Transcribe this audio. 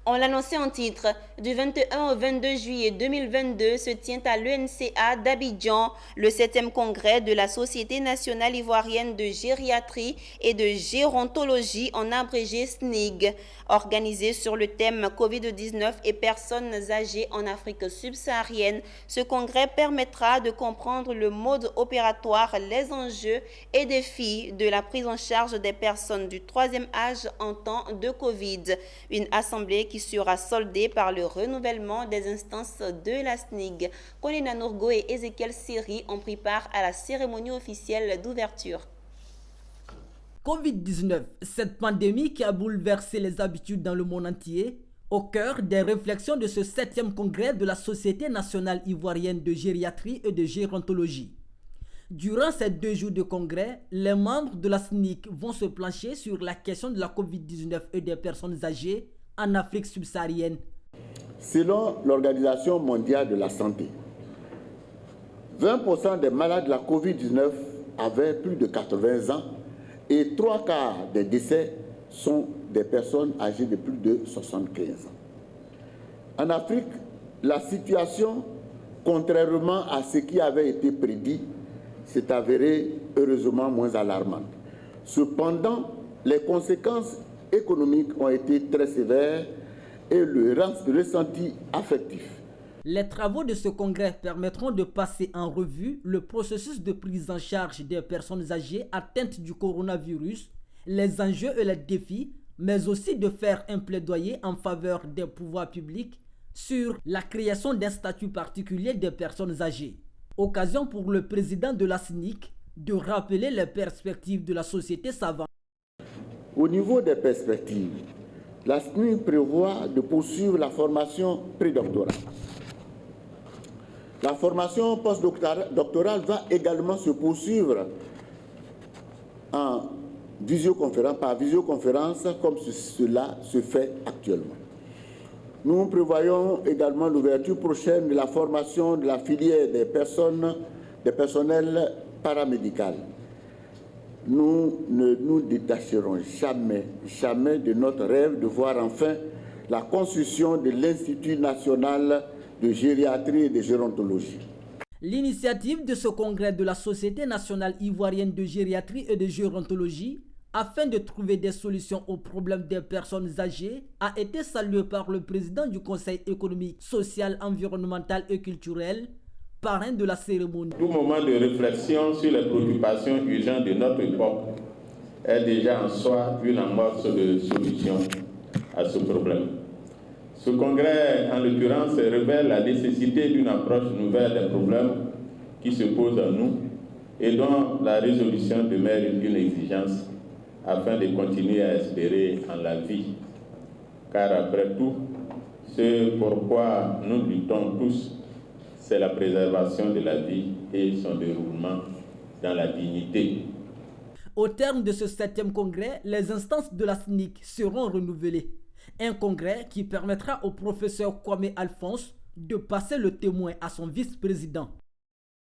On l'annonçait en titre. Du 21 au 22 juillet 2022 se tient à l'UNCA d'Abidjan le 7e congrès de la Société nationale ivoirienne de gériatrie et de gérontologie, en abrégé SNIG, organisé sur le thème Covid-19 et personnes âgées en Afrique subsaharienne. Ce congrès permettra de comprendre le mode opératoire, les enjeux et défis de la prise en charge des personnes du troisième âge en temps de Covid. Une assemblée qui sera soldée par le renouvellement des instances de la SNIG. Konina Nourgo et Ezekiel Siri ont pris part à la cérémonie officielle d'ouverture. Covid-19, cette pandémie qui a bouleversé les habitudes dans le monde entier, au cœur des réflexions de ce 7e congrès de la Société nationale ivoirienne de gériatrie et de gérontologie. Durant ces 2 jours de congrès, les membres de la SNIC vont se pencher sur la question de la Covid-19 et des personnes âgées en Afrique subsaharienne. Selon l'Organisation mondiale de la santé, 20% des malades de la Covid-19 avaient plus de 80 ans et 3/4 des décès sont des personnes âgées de plus de 75 ans. En Afrique, la situation, contrairement à ce qui avait été prédit, s'est avérée heureusement moins alarmante. Cependant, les conséquences économiques ont été très sévères et le ressenti affectif. Les travaux de ce congrès permettront de passer en revue le processus de prise en charge des personnes âgées atteintes du coronavirus, les enjeux et les défis, mais aussi de faire un plaidoyer en faveur des pouvoirs publics sur la création d'un statut particulier des personnes âgées. Occasion pour le président de la SNIC de rappeler les perspectives de la société savante. Au niveau des perspectives, la SNIC prévoit de poursuivre la formation prédoctorale. La formation postdoctorale va également se poursuivre par visioconférence comme cela se fait actuellement. Nous prévoyons également l'ouverture prochaine de la formation de la filière des personnels paramédicaux. Nous ne nous détacherons jamais de notre rêve de voir enfin la construction de l'Institut national de gériatrie et de gérontologie. L'initiative de ce congrès de la Société nationale ivoirienne de gériatrie et de gérontologie, afin de trouver des solutions aux problèmes des personnes âgées, a été saluée par le président du Conseil économique, social, environnemental et culturel, parrain de la cérémonie. Tout moment de réflexion sur les préoccupations urgentes de notre époque est déjà en soi une amorce de solution à ce problème. Ce congrès, en l'occurrence, révèle la nécessité d'une approche nouvelle des problèmes qui se posent à nous et dont la résolution demeure une exigence afin de continuer à espérer en la vie. Car après tout, ce pourquoi nous luttons tous, c'est la préservation de la vie et son déroulement dans la dignité. Au terme de ce 7e congrès, les instances de la SNIC seront renouvelées. Un congrès qui permettra au professeur Kwame Alphonse de passer le témoin à son vice-président.